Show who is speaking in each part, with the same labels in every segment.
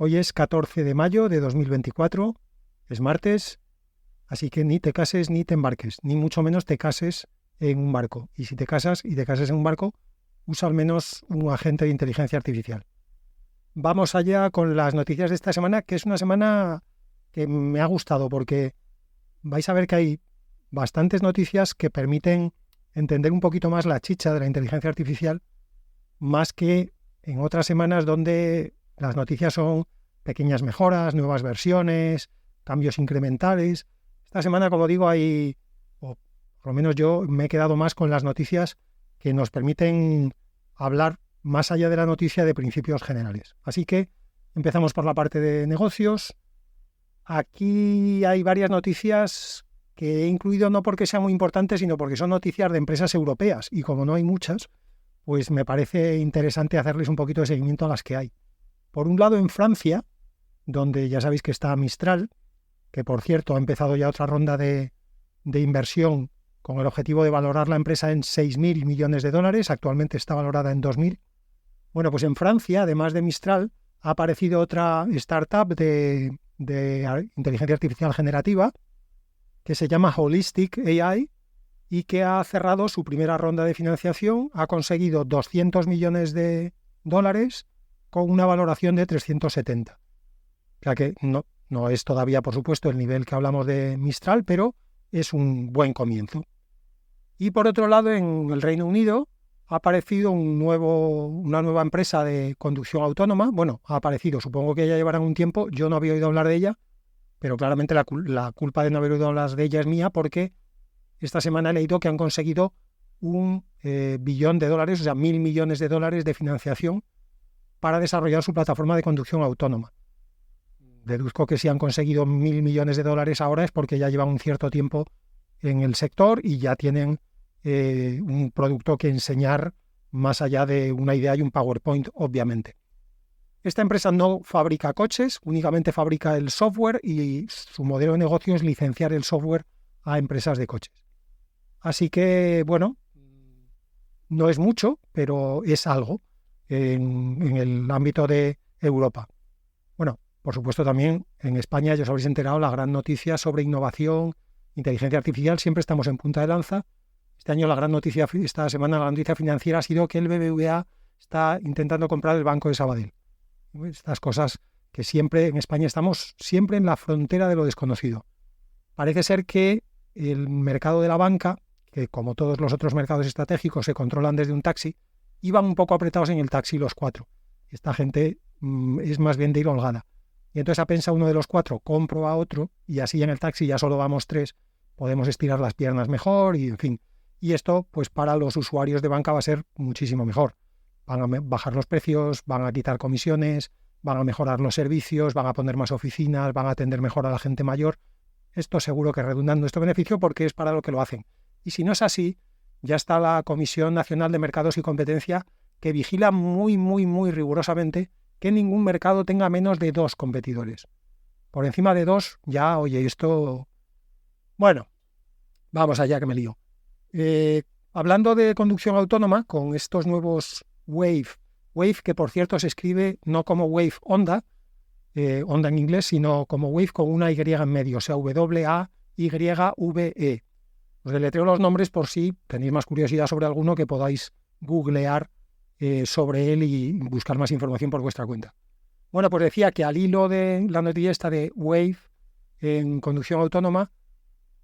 Speaker 1: Hoy es 14 de mayo de 2024, es martes, así que ni te cases ni te embarques, ni mucho menos te cases en un barco. Y si te casas en un barco, usa al menos un agente de inteligencia artificial. Vamos allá con las noticias de esta semana, que es una semana que me ha gustado porque vais a ver que hay bastantes noticias que permiten entender un poquito más la chicha de la inteligencia artificial, más que en otras semanas donde las noticias son pequeñas mejoras, nuevas versiones, cambios incrementales. Esta semana, como digo, hay, o por lo menos yo me he quedado más con las noticias que nos permiten hablar más allá de la noticia de principios generales. Así que empezamos por la parte de negocios. Aquí hay varias noticias que he incluido no porque sean muy importantes, sino porque son noticias de empresas europeas y como no hay muchas, pues me parece interesante hacerles un poquito de seguimiento a las que hay. Por un lado, en Francia, donde ya sabéis que está Mistral, que por cierto ha empezado ya otra ronda de inversión con el objetivo de valorar la empresa en 6.000 millones de dólares, actualmente está valorada en 2.000. Bueno, pues en Francia, además de Mistral, ha aparecido otra startup de inteligencia artificial generativa que se llama Holistic AI y que ha cerrado su primera ronda de financiación, ha conseguido 200 millones de dólares con una valoración de 370. O sea que no es todavía, por supuesto, el nivel que hablamos de Mistral, pero es un buen comienzo. Y por otro lado, en el Reino Unido ha aparecido una nueva empresa de conducción autónoma. Bueno, ha aparecido, supongo que ya llevarán un tiempo. Yo no había oído hablar de ella, pero claramente la culpa de no haber oído hablar de ella es mía porque esta semana he leído que han conseguido $1 billón, o sea, 1.000 millones de dólares de financiación para desarrollar su plataforma de conducción autónoma. Deduzco que si han conseguido 1.000 millones de dólares ahora es porque ya llevan un cierto tiempo en el sector y ya tienen un producto que enseñar más allá de una idea y un PowerPoint, obviamente. Esta empresa no fabrica coches, únicamente fabrica el software y su modelo de negocio es licenciar el software a empresas de coches. Así que, bueno, no es mucho, pero es algo en el ámbito de Europa. Bueno, por supuesto también en España ya os habréis enterado la gran noticia sobre innovación, inteligencia artificial, siempre estamos en punta de lanza. Este año esta semana la noticia financiera ha sido que el BBVA está intentando comprar el Banco de Sabadell. Estas cosas que siempre en España estamos siempre en la frontera de lo desconocido. Parece ser que el mercado de la banca, que como todos los otros mercados estratégicos se controlan desde un taxi, iban un poco apretados en el taxi los cuatro. Esta gente es más bien de ir holgada. Y entonces ha pensado uno de los cuatro, compro a otro, y así en el taxi ya solo vamos tres, podemos estirar las piernas mejor, y en fin. Y esto, pues para los usuarios de banca va a ser muchísimo mejor. Van a bajar los precios, van a quitar comisiones, van a mejorar los servicios, van a poner más oficinas, van a atender mejor a la gente mayor. Esto seguro que redunda en nuestro beneficio porque es para lo que lo hacen. Y si no es así, ya está la Comisión Nacional de Mercados y Competencia que vigila muy, muy, muy rigurosamente que ningún mercado tenga menos de 2 competidores. Por encima de 2, ya, oye, esto... Bueno, vamos allá que me lío. Hablando de conducción autónoma, con estos nuevos Wave que por cierto se escribe no como Wave Onda en inglés, sino como Wave con una Y en medio, o sea, WAYVE. Os deletreo los nombres por si tenéis más curiosidad sobre alguno que podáis googlear sobre él y buscar más información por vuestra cuenta. Bueno, pues decía que al hilo de la noticia esta de Wave en conducción autónoma,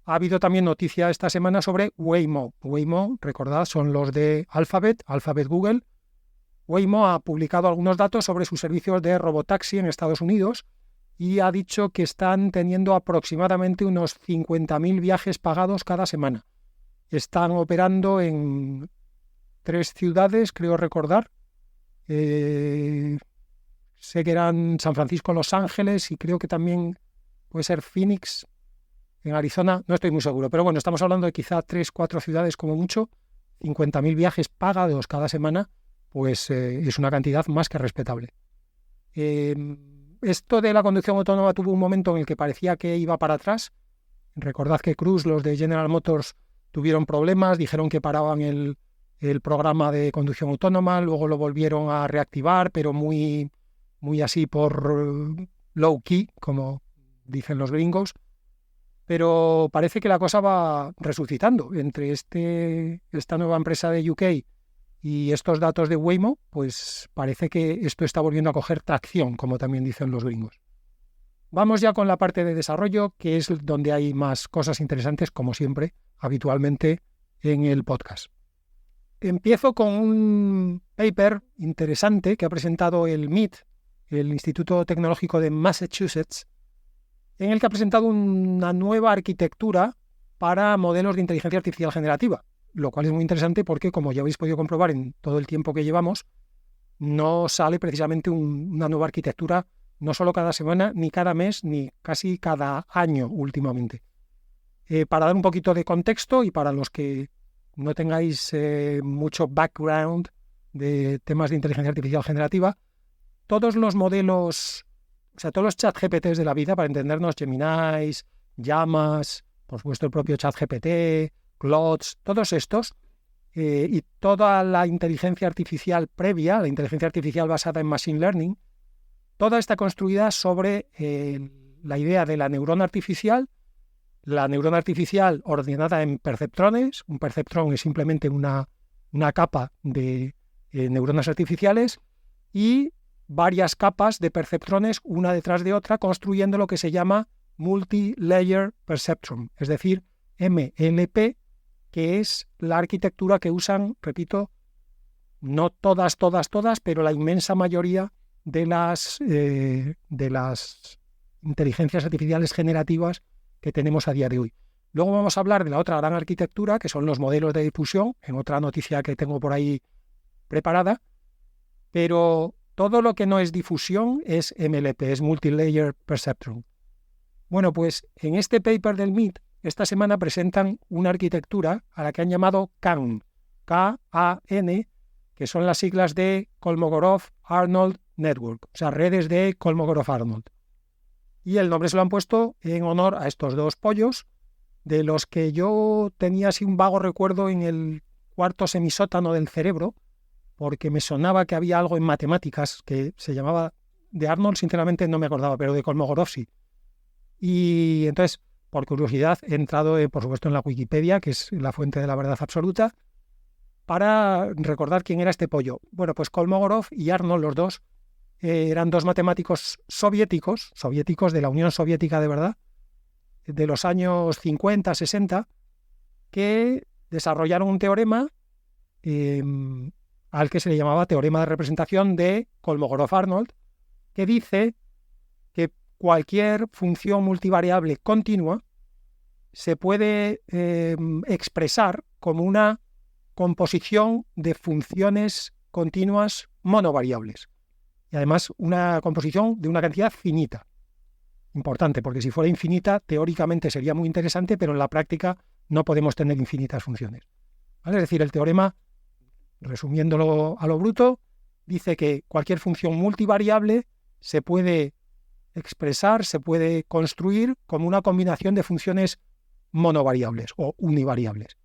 Speaker 1: ha habido también noticia esta semana sobre Waymo. Waymo, recordad, son los de Alphabet Google. Waymo ha publicado algunos datos sobre sus servicios de robotaxi en Estados Unidos y ha dicho que están teniendo aproximadamente unos 50.000 viajes pagados cada semana. Están operando en 3 ciudades, creo recordar. Sé que eran San Francisco, Los Ángeles y creo que también puede ser Phoenix, en Arizona, no estoy muy seguro, pero bueno, estamos hablando de quizá 3-4 ciudades como mucho, 50.000 viajes pagados cada semana, pues es una cantidad más que respetable. Esto de la conducción autónoma tuvo un momento en el que parecía que iba para atrás. Recordad que Cruise, los de General Motors, tuvieron problemas, dijeron que paraban el programa de conducción autónoma, luego lo volvieron a reactivar, pero muy muy así por low key, como dicen los gringos, pero parece que la cosa va resucitando. Entre esta nueva empresa de UK y estos datos de Waymo, pues parece que esto está volviendo a coger tracción, como también dicen los gringos. Vamos ya con la parte de desarrollo, que es donde hay más cosas interesantes, como siempre, habitualmente en el podcast. Empiezo con un paper interesante que ha presentado el MIT, el Instituto Tecnológico de Massachusetts, en el que ha presentado una nueva arquitectura para modelos de inteligencia artificial generativa, lo cual es muy interesante porque, como ya habéis podido comprobar en todo el tiempo que llevamos, no sale precisamente una nueva arquitectura no solo cada semana, ni cada mes, ni casi cada año últimamente. Para dar un poquito de contexto y para los que no tengáis mucho background de temas de inteligencia artificial generativa, todos los modelos, o sea, todos los ChatGPTs de la vida, para entendernos, Geminis, Llamas, por supuesto el propio ChatGPT, Claude, todos estos, y toda la inteligencia artificial previa, la inteligencia artificial basada en Machine Learning, toda está construida sobre la idea de la neurona artificial ordenada en perceptrones. Un perceptrón es simplemente una capa de neuronas artificiales y varias capas de perceptrones una detrás de otra, construyendo lo que se llama Multi-Layer Perceptron, es decir, MLP, que es la arquitectura que usan, repito, no todas, pero la inmensa mayoría de las inteligencias artificiales generativas que tenemos a día de hoy. Luego vamos a hablar de la otra gran arquitectura, que son los modelos de difusión, en otra noticia que tengo por ahí preparada, pero todo lo que no es difusión es MLP, es Multi-Layer Perceptron. Bueno, pues en este paper del MIT, esta semana presentan una arquitectura a la que han llamado CAN, K-A-N, que son las siglas de Kolmogorov-Arnold Network, o sea, redes de Kolmogorov-Arnold. Y el nombre se lo han puesto en honor a estos dos pollos, de los que yo tenía así un vago recuerdo en el cuarto semisótano del cerebro, porque me sonaba que había algo en matemáticas que se llamaba, de Arnold sinceramente no me acordaba, pero de Kolmogorov sí. Y entonces, por curiosidad, he entrado, por supuesto, en la Wikipedia, que es la fuente de la verdad absoluta, para recordar quién era este pollo. Bueno, pues Kolmogorov y Arnold, los dos, eran dos matemáticos soviéticos de la Unión Soviética de verdad, de los años 50, 60, que desarrollaron un teorema al que se le llamaba teorema de representación de Kolmogorov-Arnold, que dice que cualquier función multivariable continua se puede expresar como una composición de funciones continuas monovariables. Y además una composición de una cantidad finita. Importante, porque si fuera infinita, teóricamente sería muy interesante, pero en la práctica no podemos tener infinitas funciones. ¿Vale? Es decir, el teorema, resumiéndolo a lo bruto, dice que cualquier función multivariable se puede expresar, se puede construir como una combinación de funciones monovariables o univariables.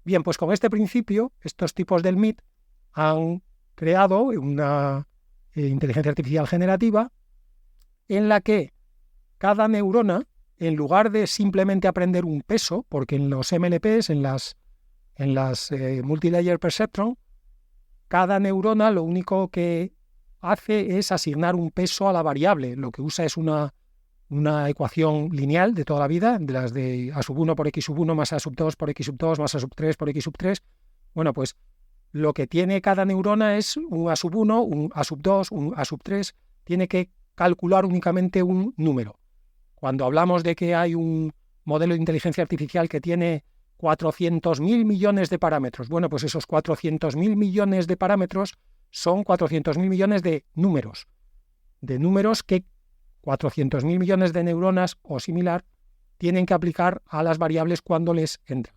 Speaker 1: Bien, pues con este principio, estos tipos del MIT han creado una inteligencia artificial generativa en la que cada neurona, en lugar de simplemente aprender un peso, porque en los MLPs, en las Multi-Layer Perceptron, cada neurona lo único que hace es asignar un peso a la variable. Lo que usa es una ecuación lineal de toda la vida, de las de A sub 1 por X sub 1 más A sub 2 por X sub 2 más A sub 3 por X sub 3. Bueno, pues lo que tiene cada neurona es un A sub 1, un A sub 2, un A sub 3. Tiene que calcular únicamente un número. Cuando hablamos de que hay un modelo de inteligencia artificial que tiene 400.000 millones de parámetros, bueno, pues esos 400.000 millones de parámetros son 400.000 millones de números que 400.000 millones de neuronas o similar tienen que aplicar a las variables cuando les entran.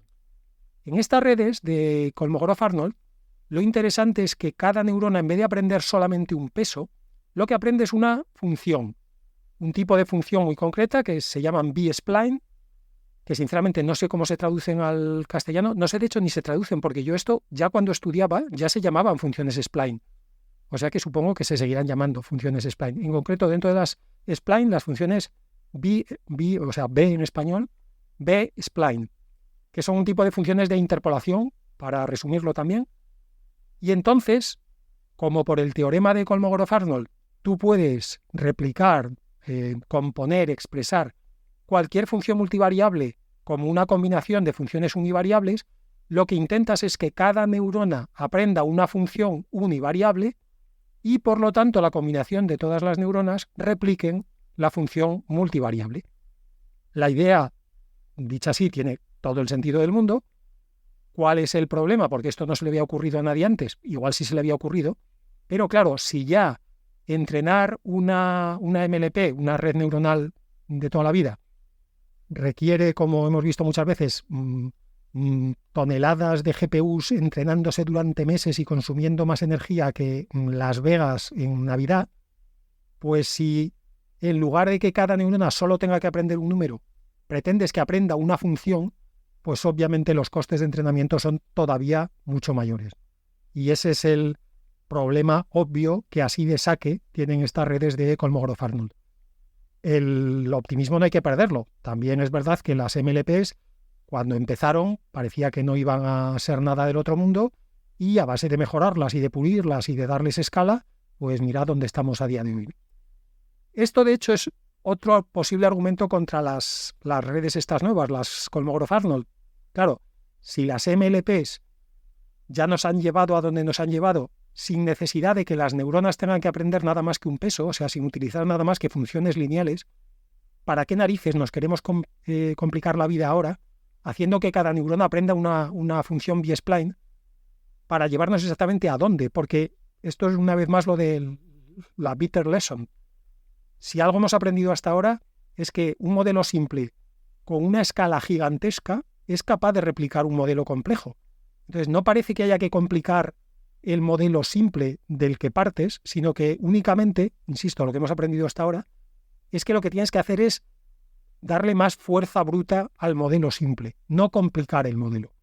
Speaker 1: En estas redes de Kolmogorov-Arnold, lo interesante es que cada neurona, en vez de aprender solamente un peso, lo que aprende es una función, un tipo de función muy concreta que se llaman B-spline, que sinceramente no sé cómo se traducen al castellano, no sé de hecho ni se traducen, porque yo esto ya cuando estudiaba ya se llamaban funciones spline. O sea que supongo que se seguirán llamando funciones spline. En concreto, dentro de las spline, las funciones B en español, B-spline, que son un tipo de funciones de interpolación, para resumirlo también. Y entonces, como por el teorema de Kolmogorov-Arnold, tú puedes replicar, componer, expresar cualquier función multivariable como una combinación de funciones univariables, lo que intentas es que cada neurona aprenda una función univariable y, por lo tanto, la combinación de todas las neuronas repliquen la función multivariable. La idea, dicha así, tiene todo el sentido del mundo. ¿Cuál es el problema? Porque esto no se le había ocurrido a nadie antes, igual sí se le había ocurrido, pero claro, si ya entrenar una MLP, una red neuronal de toda la vida, requiere, como hemos visto muchas veces, toneladas de GPUs entrenándose durante meses y consumiendo más energía que Las Vegas en Navidad, pues si en lugar de que cada neurona solo tenga que aprender un número, pretendes que aprenda una función, pues obviamente los costes de entrenamiento son todavía mucho mayores. Y ese es el problema obvio que así de saque tienen estas redes de Kolmogorov-Arnold. El optimismo no hay que perderlo. También es verdad que las MLPs, cuando empezaron, parecía que no iban a ser nada del otro mundo, y a base de mejorarlas y de pulirlas y de darles escala, pues mirad dónde estamos a día de hoy. Esto, de hecho, es otro posible argumento contra las redes estas nuevas, las Kolmogorov-Arnold. Claro, si las MLPs ya nos han llevado a donde nos han llevado sin necesidad de que las neuronas tengan que aprender nada más que un peso, o sea, sin utilizar nada más que funciones lineales, ¿para qué narices nos queremos complicar la vida ahora haciendo que cada neurona aprenda una función B-spline para llevarnos exactamente a dónde? Porque esto es una vez más lo de la bitter lesson. Si algo hemos aprendido hasta ahora es que un modelo simple con una escala gigantesca es capaz de replicar un modelo complejo. Entonces no parece que haya que complicar el modelo simple del que partes, sino que únicamente, insisto, lo que hemos aprendido hasta ahora, es que lo que tienes que hacer es darle más fuerza bruta al modelo simple, no complicar el modelo.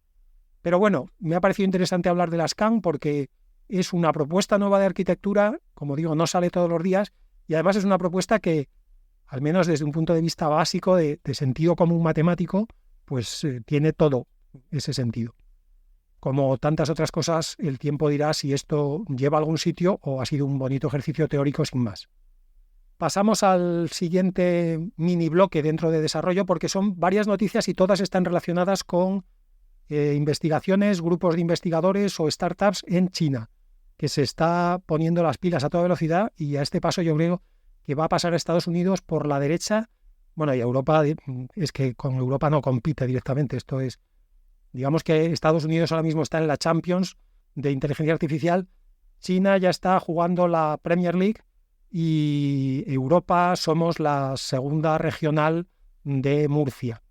Speaker 1: Pero bueno, me ha parecido interesante hablar de las CAN porque es una propuesta nueva de arquitectura, como digo, no sale todos los días, y además es una propuesta que, al menos desde un punto de vista básico de sentido común matemático, pues tiene todo ese sentido. Como tantas otras cosas, el tiempo dirá si esto lleva a algún sitio o ha sido un bonito ejercicio teórico sin más. Pasamos al siguiente mini bloque dentro de desarrollo porque son varias noticias y todas están relacionadas con investigaciones, grupos de investigadores o startups en China, que se está poniendo las pilas a toda velocidad y a este paso yo creo que va a pasar a Estados Unidos por la derecha. Bueno, y Europa, es que con Europa no compite directamente, esto es... Digamos que Estados Unidos ahora mismo está en la Champions de inteligencia artificial, China ya está jugando la Premier League y Europa somos la segunda regional de Murcia.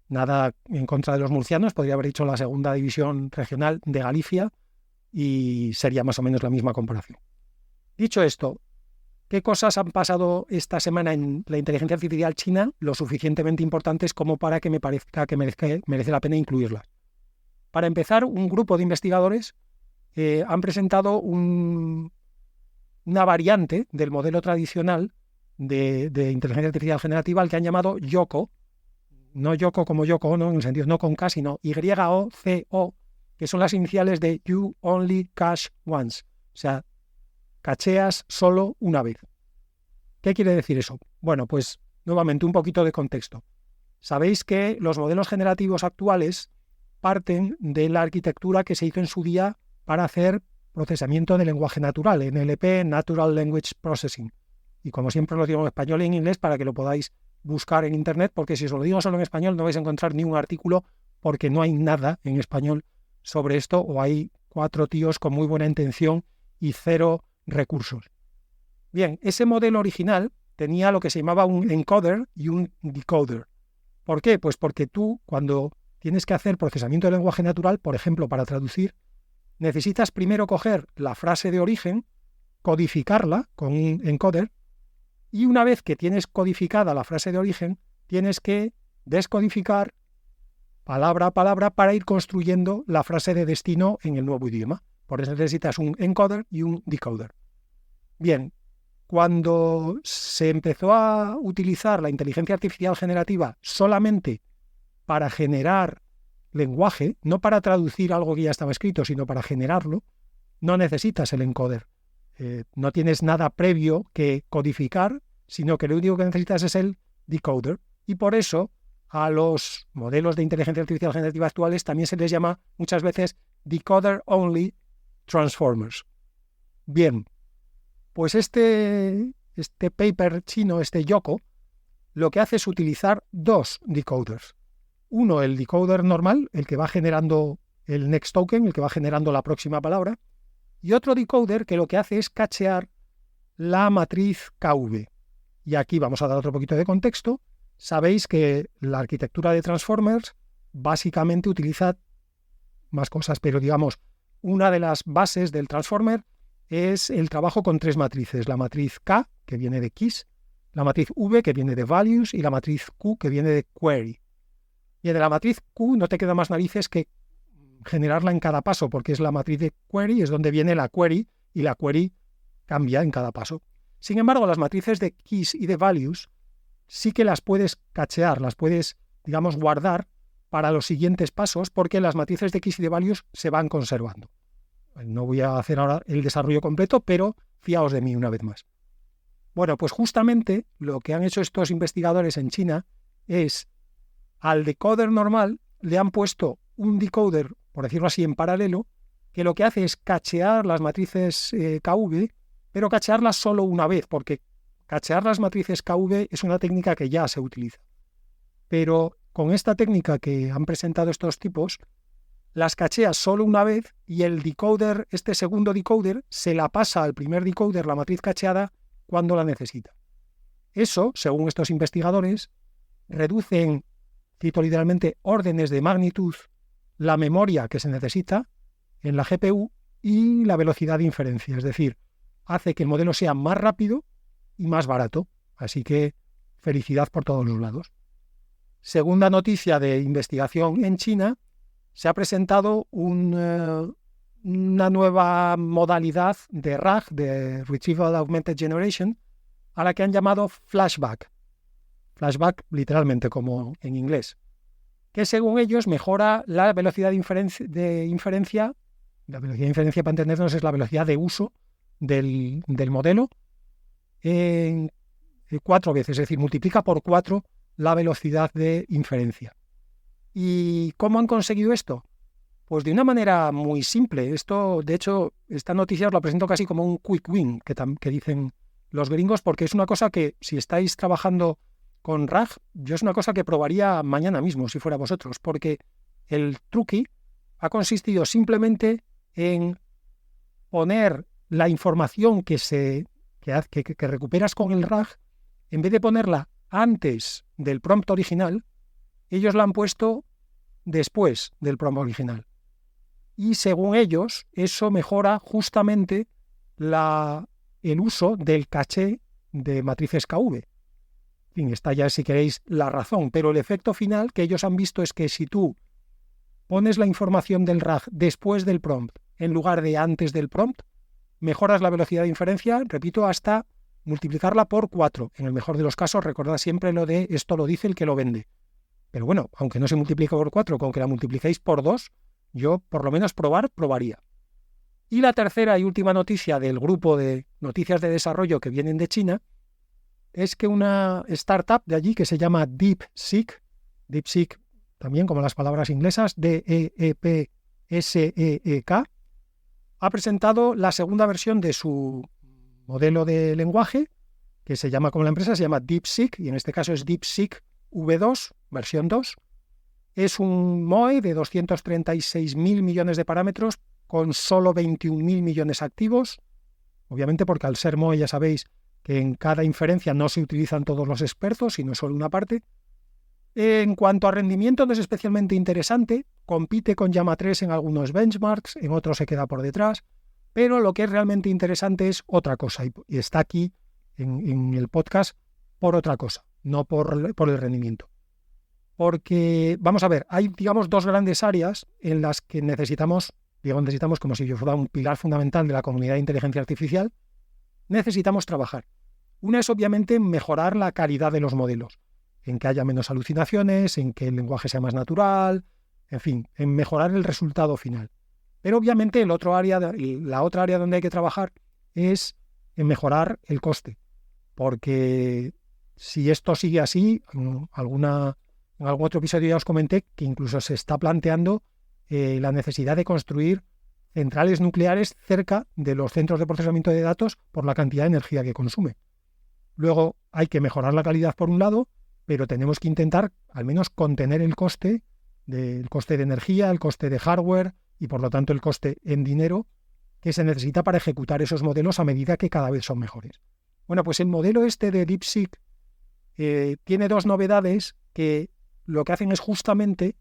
Speaker 1: Nada en contra de los murcianos, podría haber dicho la segunda división regional de Galicia y sería más o menos la misma comparación. Dicho esto, ¿qué cosas han pasado esta semana en la inteligencia artificial china lo suficientemente importantes como para que me parezca que merece la pena incluirlas? Para empezar, un grupo de investigadores han presentado una variante del modelo tradicional de inteligencia artificial generativa al que han llamado YOCO, no Yoko como Yoko Ono, en el sentido no con K, sino YOCO, que son las iniciales de You Only Cache Once, o sea, cacheas solo una vez. ¿Qué quiere decir eso? Bueno, pues nuevamente un poquito de contexto. Sabéis que los modelos generativos actuales parten de la arquitectura que se hizo en su día para hacer procesamiento de lenguaje natural, NLP, Natural Language Processing. Y como siempre lo digo en español y en inglés para que lo podáis buscar en internet, porque si os lo digo solo en español no vais a encontrar ni un artículo porque no hay nada en español sobre esto o hay 4 tíos con muy buena intención y 0 recursos. Bien, ese modelo original tenía lo que se llamaba un encoder y un decoder. ¿Por qué? Pues porque tú, cuando tienes que hacer procesamiento de lenguaje natural, por ejemplo, para traducir, necesitas primero coger la frase de origen, codificarla con un encoder, y una vez que tienes codificada la frase de origen, tienes que descodificar palabra a palabra para ir construyendo la frase de destino en el nuevo idioma. Por eso necesitas un encoder y un decoder. Bien, cuando se empezó a utilizar la inteligencia artificial generativa solamente para generar lenguaje, no para traducir algo que ya estaba escrito, sino para generarlo, no necesitas el encoder. No tienes nada previo que codificar, sino que lo único que necesitas es el decoder. Y por eso a los modelos de inteligencia artificial generativa actuales también se les llama muchas veces decoder-only transformers. Bien, pues este paper chino, este Yoko, lo que hace es utilizar dos decoders. Uno, el decoder normal, el que va generando el next token, el que va generando la próxima palabra, y otro decoder que lo que hace es cachear la matriz KV. Y aquí vamos a dar otro poquito de contexto. Sabéis que la arquitectura de Transformers básicamente utiliza más cosas, pero digamos, una de las bases del Transformer es el trabajo con tres matrices. La matriz K, que viene de keys, la matriz V, que viene de values, y la matriz Q, que viene de query. Y de la matriz Q no te queda más narices que generarla en cada paso, porque es la matriz de query, es donde viene la query, y la query cambia en cada paso. Sin embargo, las matrices de keys y de values sí que las puedes cachear, las puedes, digamos, guardar para los siguientes pasos, porque las matrices de keys y de values se van conservando. No voy a hacer ahora el desarrollo completo, pero fiaos de mí una vez más. Bueno, pues justamente lo que han hecho estos investigadores en China es, al decoder normal le han puesto un decoder, por decirlo así, en paralelo, que lo que hace es cachear las matrices KV, pero cachearlas solo una vez, porque cachear las matrices KV es una técnica que ya se utiliza. Pero con esta técnica que han presentado estos tipos, las cachea solo una vez y el decoder, este segundo decoder, se la pasa al primer decoder, la matriz cacheada, cuando la necesita. Eso, según estos investigadores, reduce en, cito literalmente, órdenes de magnitud la memoria que se necesita en la GPU y la velocidad de inferencia. Es decir, hace que el modelo sea más rápido y más barato. Así que felicidad por todos los lados. Segunda noticia de investigación en China, se ha presentado una nueva modalidad de RAG, de Retrieval Augmented Generation, a la que han llamado flashback. Flashback literalmente como en inglés, que según ellos mejora la velocidad de inferencia. La velocidad de inferencia, para entendernos, es la velocidad de uso del modelo en 4 veces, es decir, multiplica por 4 la velocidad de inferencia. ¿Y cómo han conseguido esto? Pues de una manera muy simple. Esto, de hecho, esta noticia os la presento casi como un quick win, que dicen los gringos, porque es una cosa que, si estáis trabajando con RAG, yo es una cosa que probaría mañana mismo, si fuera vosotros, porque el truqui ha consistido simplemente en poner la información que recuperas con el RAG, en vez de ponerla antes del prompt original, ellos la han puesto después del prompt original. Y según ellos, eso mejora justamente el uso del caché de matrices KV. En fin, está ya, si queréis, la razón, pero el efecto final que ellos han visto es que si tú pones la información del RAG después del prompt en lugar de antes del prompt, mejoras la velocidad de inferencia, repito, hasta multiplicarla por 4. En el mejor de los casos, recordad siempre lo de esto lo dice el que lo vende. Pero bueno, aunque no se multiplique por 4, con que la multipliquéis por 2, yo por lo menos probaría. Y la tercera y última noticia del grupo de noticias de desarrollo que vienen de China es que una startup de allí que se llama DeepSeek también como las palabras inglesas, DeepSeek, ha presentado la segunda versión de su modelo de lenguaje, que se llama, como la empresa, se llama DeepSeek, y en este caso es DeepSeek V2, versión 2. Es un MOE de 236.000 millones de parámetros con solo 21.000 millones activos. Obviamente porque al ser MOE ya sabéis que en cada inferencia no se utilizan todos los expertos, sino solo una parte. En cuanto a rendimiento no es especialmente interesante, compite con Llama 3 en algunos benchmarks, en otros se queda por detrás, pero lo que es realmente interesante es otra cosa, y está aquí en el podcast por otra cosa, no por el rendimiento. Porque, vamos a ver, hay, digamos, 2 grandes áreas en las que necesitamos como si yo fuera un pilar fundamental de la comunidad de inteligencia artificial. necesitamos trabajar. Una es obviamente mejorar la calidad de los modelos, en que haya menos alucinaciones, en que el lenguaje sea más natural, en fin, en mejorar el resultado final. Pero obviamente la otra área donde hay que trabajar es en mejorar el coste, porque si esto sigue así, en algún otro episodio ya os comenté que incluso se está planteando la necesidad de construir centrales nucleares cerca de los centros de procesamiento de datos por la cantidad de energía que consume. Luego hay que mejorar la calidad por un lado, pero tenemos que intentar al menos contener el coste de energía, el coste de hardware y por lo tanto el coste en dinero que se necesita para ejecutar esos modelos a medida que cada vez son mejores. Bueno, pues el modelo este de DeepSeek tiene dos novedades que lo que hacen es justamente,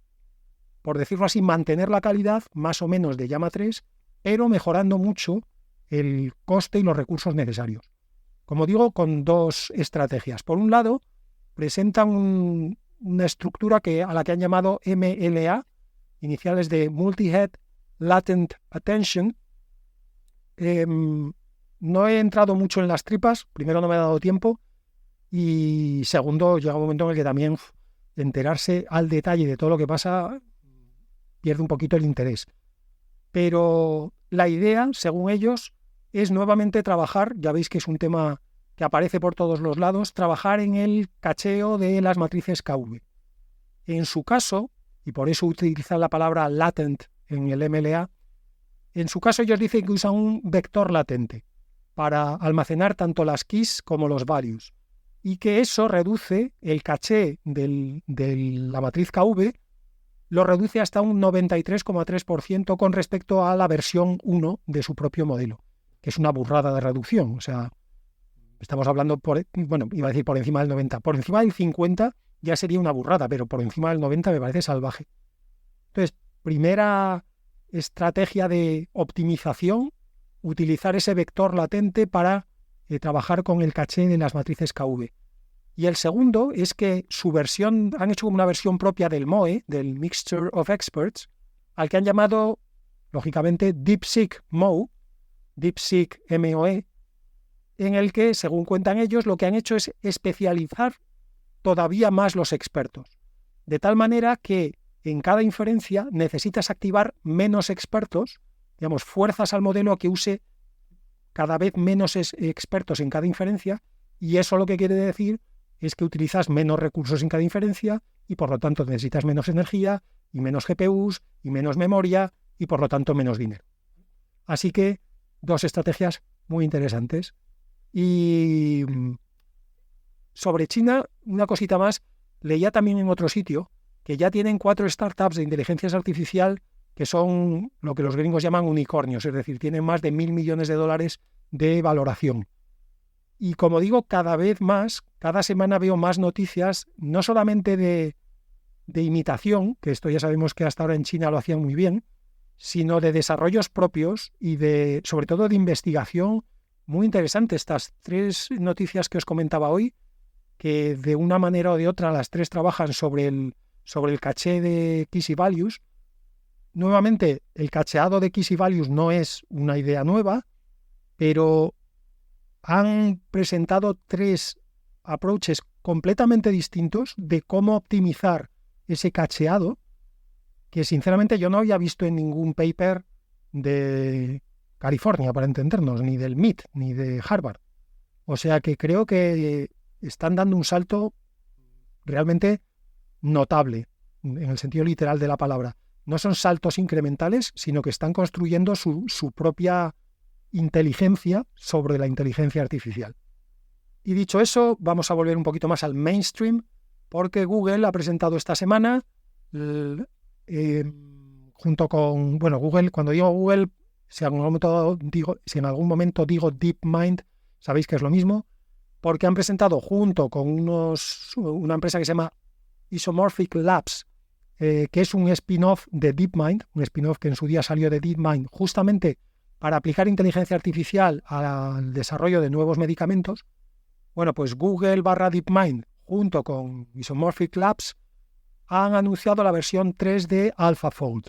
Speaker 1: por decirlo así, mantener la calidad más o menos de Llama 3, pero mejorando mucho el coste y los recursos necesarios. Como digo, con dos estrategias. Por un lado, presentan una estructura a la que han llamado MLA, iniciales de Multi-Head Latent Attention. No he entrado mucho en las tripas, primero no me ha dado tiempo, y segundo, llega un momento en el que también enterarse al detalle de todo lo que pasa pierde un poquito el interés. Pero la idea, según ellos, es nuevamente trabajar, ya veis que es un tema que aparece por todos los lados, trabajar en el cacheo de las matrices KV. En su caso, y por eso utilizan la palabra latent en el MLA, en su caso ellos dicen que usan un vector latente para almacenar tanto las keys como los values, y que eso reduce el caché de la matriz KV, lo reduce hasta un 93,3% con respecto a la versión 1 de su propio modelo, que es una burrada de reducción. O sea, estamos hablando, iba a decir por encima del 90, por encima del 50 ya sería una burrada, pero por encima del 90 me parece salvaje. Entonces, primera estrategia de optimización, utilizar ese vector latente para trabajar con el caché de las matrices KV. Y el segundo es que su versión, han hecho como una versión propia del MOE, del Mixture of Experts, al que han llamado, lógicamente, DeepSeek MOE, DeepSeek MOE, en el que, según cuentan ellos, lo que han hecho es especializar todavía más los expertos, de tal manera que en cada inferencia necesitas activar menos expertos, digamos, fuerzas al modelo a que use cada vez menos expertos en cada inferencia, y eso lo que quiere decir es que utilizas menos recursos en cada inferencia y por lo tanto necesitas menos energía y menos GPUs y menos memoria y por lo tanto menos dinero. Así que dos estrategias muy interesantes. Y sobre China, una cosita más, leía también en otro sitio que ya tienen 4 startups de inteligencia artificial que son lo que los gringos llaman unicornios, es decir, tienen más de $1.000 millones de valoración. Y como digo, cada vez más, cada semana veo más noticias, no solamente de imitación, que esto ya sabemos que hasta ahora en China lo hacían muy bien, sino de desarrollos propios y sobre todo de investigación muy interesante. Estas 3 noticias que os comentaba hoy, que de una manera o de otra las 3 trabajan sobre el caché de keys y values. Nuevamente, el cacheado de keys y values no es una idea nueva, pero han presentado 3 approaches completamente distintos de cómo optimizar ese cacheado, que sinceramente yo no había visto en ningún paper de California, para entendernos, ni del MIT, ni de Harvard. O sea que creo que están dando un salto realmente notable, en el sentido literal de la palabra. No son saltos incrementales, sino que están construyendo su propia inteligencia sobre la inteligencia artificial. Y dicho eso, vamos a volver un poquito más al mainstream, porque Google ha presentado esta semana, junto con, Google, cuando digo Google, si en algún momento digo DeepMind, sabéis que es lo mismo, porque han presentado junto con una empresa que se llama Isomorphic Labs, que es un spin-off de DeepMind, un spin-off que en su día salió de DeepMind, justamente para aplicar inteligencia artificial al desarrollo de nuevos medicamentos. Bueno, pues Google / DeepMind, junto con Isomorphic Labs, han anunciado la versión 3 de AlphaFold.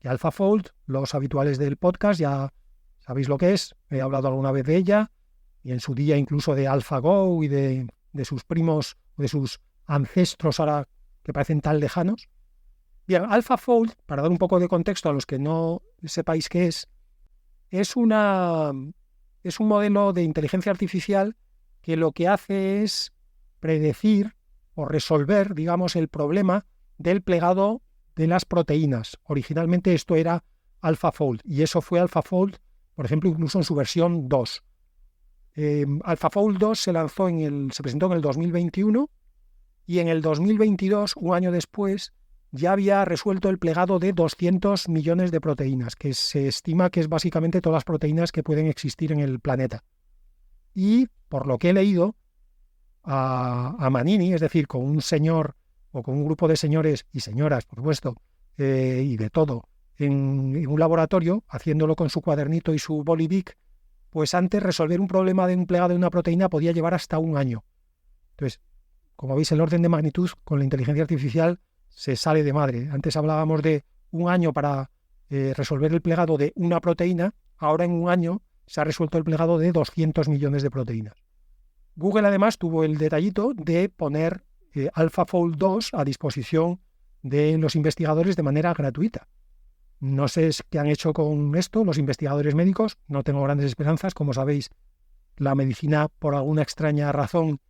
Speaker 1: Y AlphaFold, los habituales del podcast ya sabéis lo que es, he hablado alguna vez de ella, y en su día incluso de AlphaGo y de sus primos, de sus ancestros ahora que parecen tan lejanos. Bien, AlphaFold, para dar un poco de contexto a los que no sepáis qué es un modelo de inteligencia artificial que lo que hace es predecir o resolver, digamos, el problema del plegado de las proteínas. Originalmente esto era AlphaFold, y eso fue AlphaFold, por ejemplo, incluso en su versión 2. AlphaFold 2 se presentó en el 2021, y en el 2022, un año después, ya había resuelto el plegado de 200 millones de proteínas, que se estima que es básicamente todas las proteínas que pueden existir en el planeta. Y, por lo que he leído, a Manini, es decir, con un señor o con un grupo de señores y señoras, por supuesto, y de todo, en un laboratorio, haciéndolo con su cuadernito y su bolivic, pues antes resolver un problema de un plegado de una proteína podía llevar hasta un año. Entonces, como veis, el orden de magnitud con la inteligencia artificial se sale de madre. Antes hablábamos de un año para resolver el plegado de una proteína, ahora en un año se ha resuelto el plegado de 200 millones de proteínas. Google además tuvo el detallito de poner AlphaFold 2 a disposición de los investigadores de manera gratuita. No sé qué han hecho con esto los investigadores médicos, no tengo grandes esperanzas. Como sabéis, la medicina, por alguna extraña razón,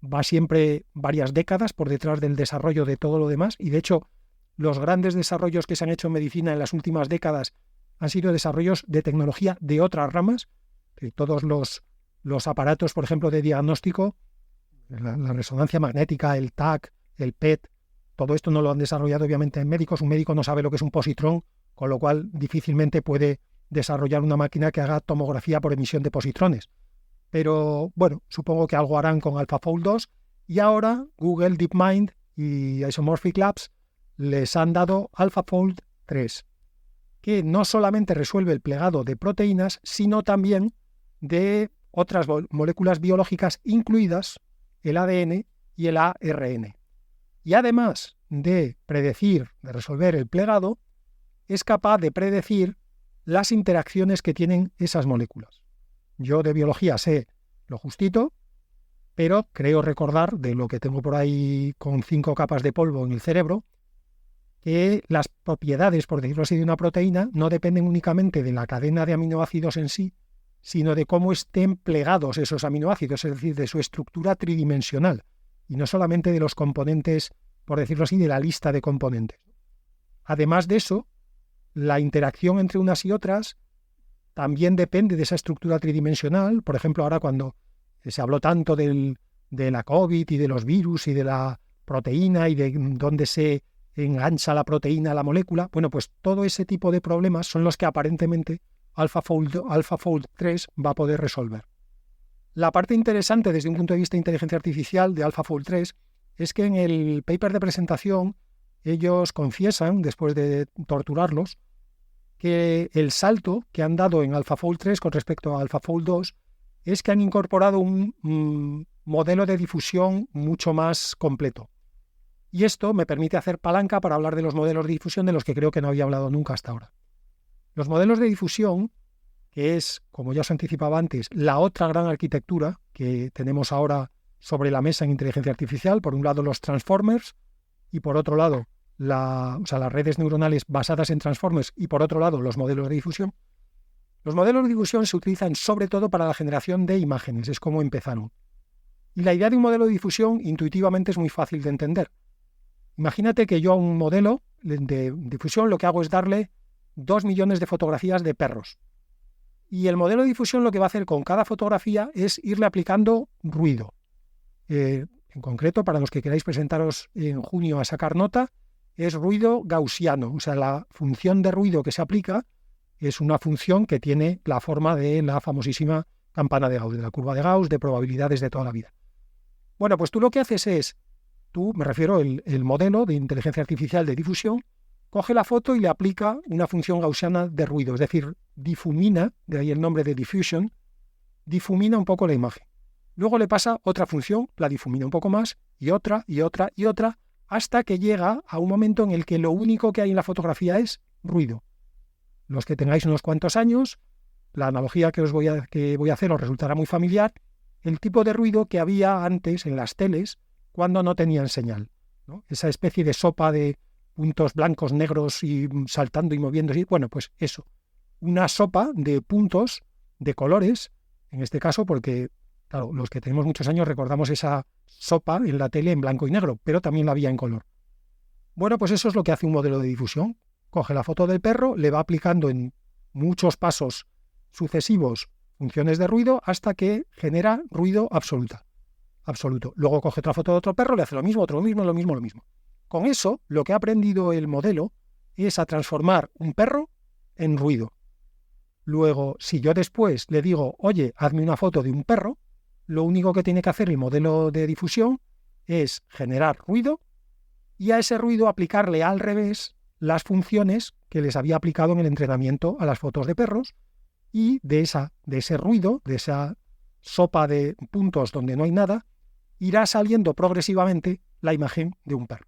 Speaker 1: va siempre varias décadas por detrás del desarrollo de todo lo demás, y de hecho los grandes desarrollos que se han hecho en medicina en las últimas décadas han sido desarrollos de tecnología de otras ramas. Todos los aparatos, por ejemplo, de diagnóstico, la resonancia magnética, el TAC, el PET, todo esto no lo han desarrollado obviamente en médicos. Un médico no sabe lo que es un positrón, con lo cual difícilmente puede desarrollar una máquina que haga tomografía por emisión de positrones. Pero bueno, supongo que algo harán con AlphaFold 2, y ahora Google DeepMind y Isomorphic Labs les han dado AlphaFold 3, que no solamente resuelve el plegado de proteínas, sino también de otras moléculas biológicas, incluidas el ADN y el ARN. Y además de predecir, de resolver el plegado, es capaz de predecir las interacciones que tienen esas moléculas. Yo de biología sé lo justito, pero creo recordar, de lo que tengo por ahí con 5 capas de polvo en el cerebro, que las propiedades, por decirlo así, de una proteína no dependen únicamente de la cadena de aminoácidos en sí, sino de cómo estén plegados esos aminoácidos, es decir, de su estructura tridimensional, y no solamente de los componentes, por decirlo así, de la lista de componentes. Además de eso, la interacción entre unas y otras también depende de esa estructura tridimensional. Por ejemplo, ahora cuando se habló tanto de la COVID y de los virus y de la proteína y de dónde se engancha la proteína a la molécula, bueno, pues todo ese tipo de problemas son los que aparentemente AlphaFold 3 va a poder resolver. La parte interesante desde un punto de vista de inteligencia artificial de AlphaFold 3 es que en el paper de presentación ellos confiesan, después de torturarlos, que el salto que han dado en AlphaFold 3 con respecto a AlphaFold 2 es que han incorporado un modelo de difusión mucho más completo. Y esto me permite hacer palanca para hablar de los modelos de difusión de los que creo que no había hablado nunca hasta ahora. Los modelos de difusión, que es, como ya os anticipaba antes, la otra gran arquitectura que tenemos ahora sobre la mesa en inteligencia artificial, por un lado los transformers y por otro lado las redes neuronales basadas en transformers y por otro lado los modelos de difusión. Los modelos de difusión se utilizan sobre todo para la generación de imágenes, es como empezaron. Y la idea de un modelo de difusión intuitivamente es muy fácil de entender. Imagínate que yo a un modelo de difusión lo que hago es darle 2 millones de fotografías de perros. Y el modelo de difusión lo que va a hacer con cada fotografía es irle aplicando ruido. En concreto, para los que queráis presentaros en junio a sacar nota, es ruido gaussiano. O sea, la función de ruido que se aplica es una función que tiene la forma de la famosísima campana de Gauss, de la curva de Gauss, de probabilidades de toda la vida. Bueno, pues tú lo que haces es, me refiero el modelo de inteligencia artificial de difusión, coge la foto y le aplica una función gaussiana de ruido, es decir, difumina, de ahí el nombre de diffusion, difumina un poco la imagen. Luego le pasa otra función, la difumina un poco más, y otra, y otra, y otra, hasta que llega a un momento en el que lo único que hay en la fotografía es ruido. Los que tengáis unos cuantos años, la analogía que voy a hacer os resultará muy familiar, el tipo de ruido que había antes en las teles cuando no tenían señal, ¿no? Esa especie de sopa de puntos blancos, negros y saltando y moviéndose. Bueno, pues eso, una sopa de puntos, de colores, en este caso porque, claro, los que tenemos muchos años recordamos esa sopa en la tele en blanco y negro, pero también la había en color. Bueno, pues eso es lo que hace un modelo de difusión. Coge la foto del perro, le va aplicando en muchos pasos sucesivos funciones de ruido hasta que genera ruido absoluto. Luego coge otra foto de otro perro, le hace lo mismo, lo mismo. Con eso, lo que ha aprendido el modelo es a transformar un perro en ruido. Luego, si yo después le digo, oye, hazme una foto de un perro, lo único que tiene que hacer el modelo de difusión es generar ruido y a ese ruido aplicarle al revés las funciones que les había aplicado en el entrenamiento a las fotos de perros, y de ese ruido, de esa sopa de puntos donde no hay nada, irá saliendo progresivamente la imagen de un perro.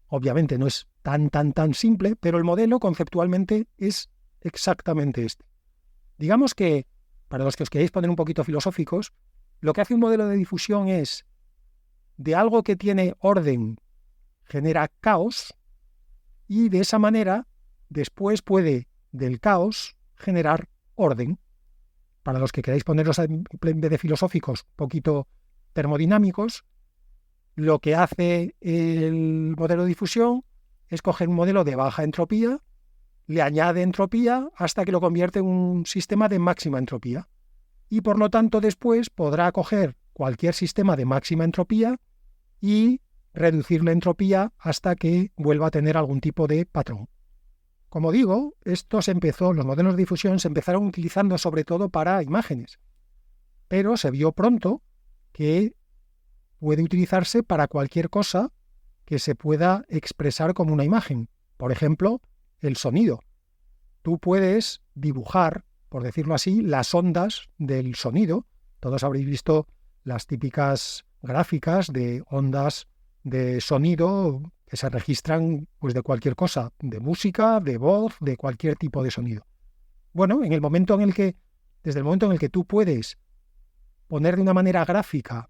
Speaker 1: Obviamente no es tan simple, pero el modelo conceptualmente es exactamente este. Digamos que, para los que os queréis poner un poquito filosóficos, lo que hace un modelo de difusión es, de algo que tiene orden, genera caos, y de esa manera después puede del caos generar orden. Para los que queráis poneros en vez de filosóficos un poquito termodinámicos, lo que hace el modelo de difusión es coger un modelo de baja entropía, le añade entropía hasta que lo convierte en un sistema de máxima entropía. Y por lo tanto después podrá coger cualquier sistema de máxima entropía y reducir la entropía hasta que vuelva a tener algún tipo de patrón. Como digo, los modelos de difusión se empezaron utilizando sobre todo para imágenes, pero se vio pronto que puede utilizarse para cualquier cosa que se pueda expresar como una imagen. Por ejemplo, el sonido. Tú puedes dibujar, por decirlo así, las ondas del sonido. Todos habréis visto las típicas gráficas de ondas de sonido que se registran pues de cualquier cosa, de música, de voz, de cualquier tipo de sonido. Bueno, desde el momento en el que tú puedes poner de una manera gráfica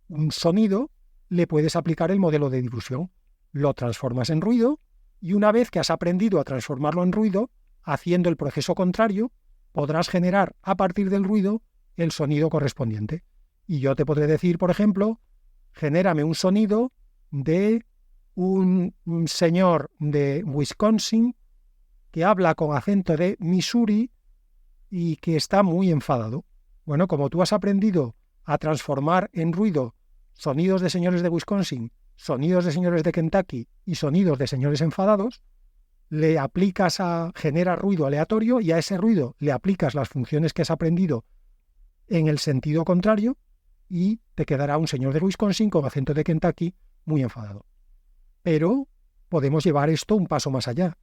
Speaker 1: un sonido, le puedes aplicar el modelo de difusión. Lo transformas en ruido y una vez que has aprendido a transformarlo en ruido, haciendo el proceso contrario, podrás generar a partir del ruido el sonido correspondiente. Y yo te podré decir, por ejemplo, genérame un sonido de un señor de Wisconsin que habla con acento de Missouri y que está muy enfadado. Bueno, como tú has aprendido a transformar en ruido sonidos de señores de Wisconsin, sonidos de señores de Kentucky y sonidos de señores enfadados, genera ruido aleatorio y a ese ruido le aplicas las funciones que has aprendido en el sentido contrario y te quedará un señor de Wisconsin con acento de Kentucky muy enfadado. Pero podemos llevar esto un paso más allá.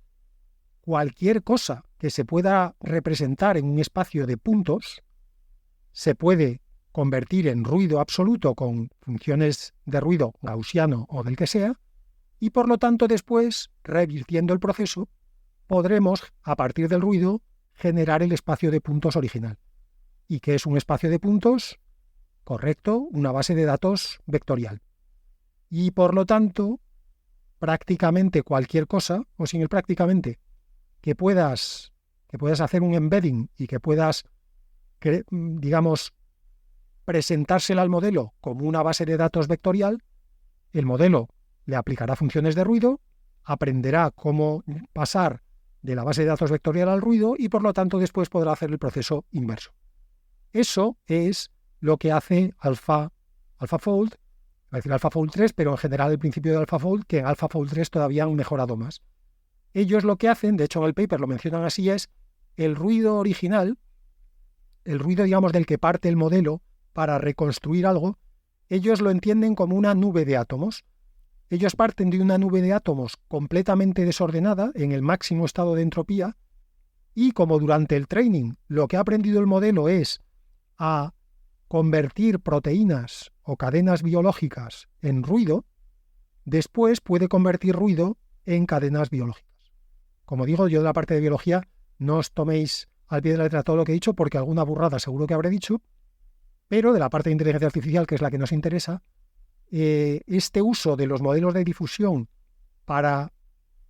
Speaker 1: Cualquier cosa que se pueda representar en un espacio de puntos se puede convertir en ruido absoluto con funciones de ruido gaussiano o del que sea, y por lo tanto después, revirtiendo el proceso, podremos, a partir del ruido, generar el espacio de puntos original. ¿Y qué es un espacio de puntos? Correcto, una base de datos vectorial. Y por lo tanto, prácticamente cualquier cosa, o sin el prácticamente, que puedas hacer un embedding y que puedas, digamos, presentársela al modelo como una base de datos vectorial, el modelo le aplicará funciones de ruido, aprenderá cómo pasar de la base de datos vectorial al ruido y por lo tanto después podrá hacer el proceso inverso. Eso es lo que hace AlphaFold, va a decir AlphaFold 3, pero en general el principio de AlphaFold, que en AlphaFold 3 todavía han mejorado más. Ellos lo que hacen, de hecho en el paper lo mencionan así, es el ruido original, el ruido, digamos, del que parte el modelo para reconstruir algo, ellos lo entienden como una nube de átomos. Ellos parten de una nube de átomos completamente desordenada, en el máximo estado de entropía, y como durante el training lo que ha aprendido el modelo es a convertir proteínas o cadenas biológicas en ruido, después puede convertir ruido en cadenas biológicas. Como digo, yo de la parte de biología no os toméis al pie de la letra todo lo que he dicho, porque alguna burrada seguro que habré dicho, pero de la parte de inteligencia artificial, que es la que nos interesa, este uso de los modelos de difusión para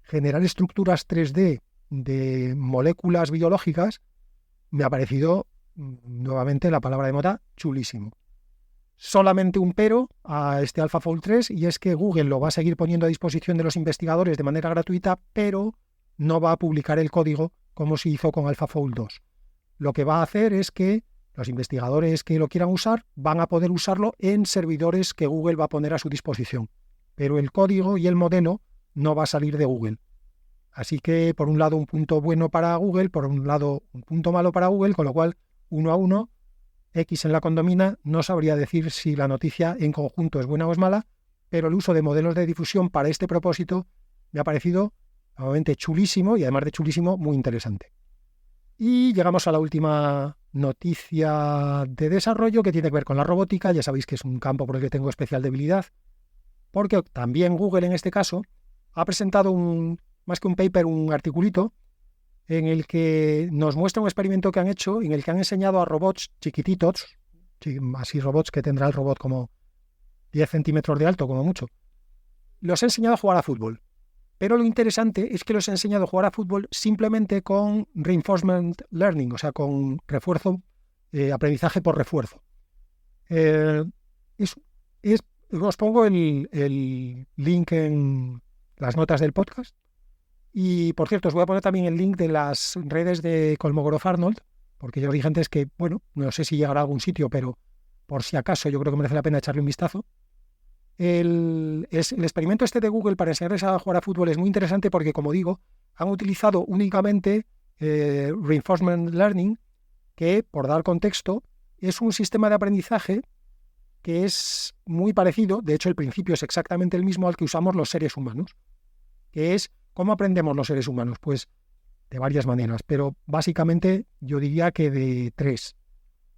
Speaker 1: generar estructuras 3D de moléculas biológicas me ha parecido, nuevamente la palabra de moda, chulísimo. Solamente un pero a este AlphaFold 3, y es que Google lo va a seguir poniendo a disposición de los investigadores de manera gratuita, pero no va a publicar el código como se hizo con AlphaFold 2. Lo que va a hacer es que los investigadores que lo quieran usar van a poder usarlo en servidores que Google va a poner a su disposición, pero el código y el modelo no va a salir de Google. Así que, por un lado, un punto bueno para Google, por un lado, un punto malo para Google, con lo cual, 1 a 1, X en la condomina. No sabría decir si la noticia en conjunto es buena o es mala, pero el uso de modelos de difusión para este propósito me ha parecido nuevamente chulísimo, y además de chulísimo, muy interesante. Y llegamos a la última noticia de desarrollo, que tiene que ver con la robótica. Ya sabéis que es un campo por el que tengo especial debilidad, porque también Google en este caso ha presentado más que un paper, un articulito en el que nos muestra un experimento que han hecho, en el que han enseñado a robots chiquititos, así robots que tendrá el robot como 10 centímetros de alto como mucho, los ha enseñado a jugar a fútbol. Pero lo interesante es que los ha enseñado a jugar a fútbol simplemente con reinforcement learning, o sea, con refuerzo, aprendizaje por refuerzo. Os pongo el link en las notas del podcast. Y, por cierto, os voy a poner también el link de las redes de Kolmogorov-Arnold, porque yo os dije antes que, bueno, no sé si llegará a algún sitio, pero por si acaso yo creo que merece la pena echarle un vistazo. El experimento este de Google para enseñarles a jugar a fútbol es muy interesante porque, como digo, han utilizado únicamente Reinforcement Learning, que, por dar contexto, es un sistema de aprendizaje que es muy parecido, de hecho el principio es exactamente el mismo al que usamos los seres humanos, que es ¿cómo aprendemos los seres humanos? Pues de varias maneras, pero básicamente yo diría que de 3.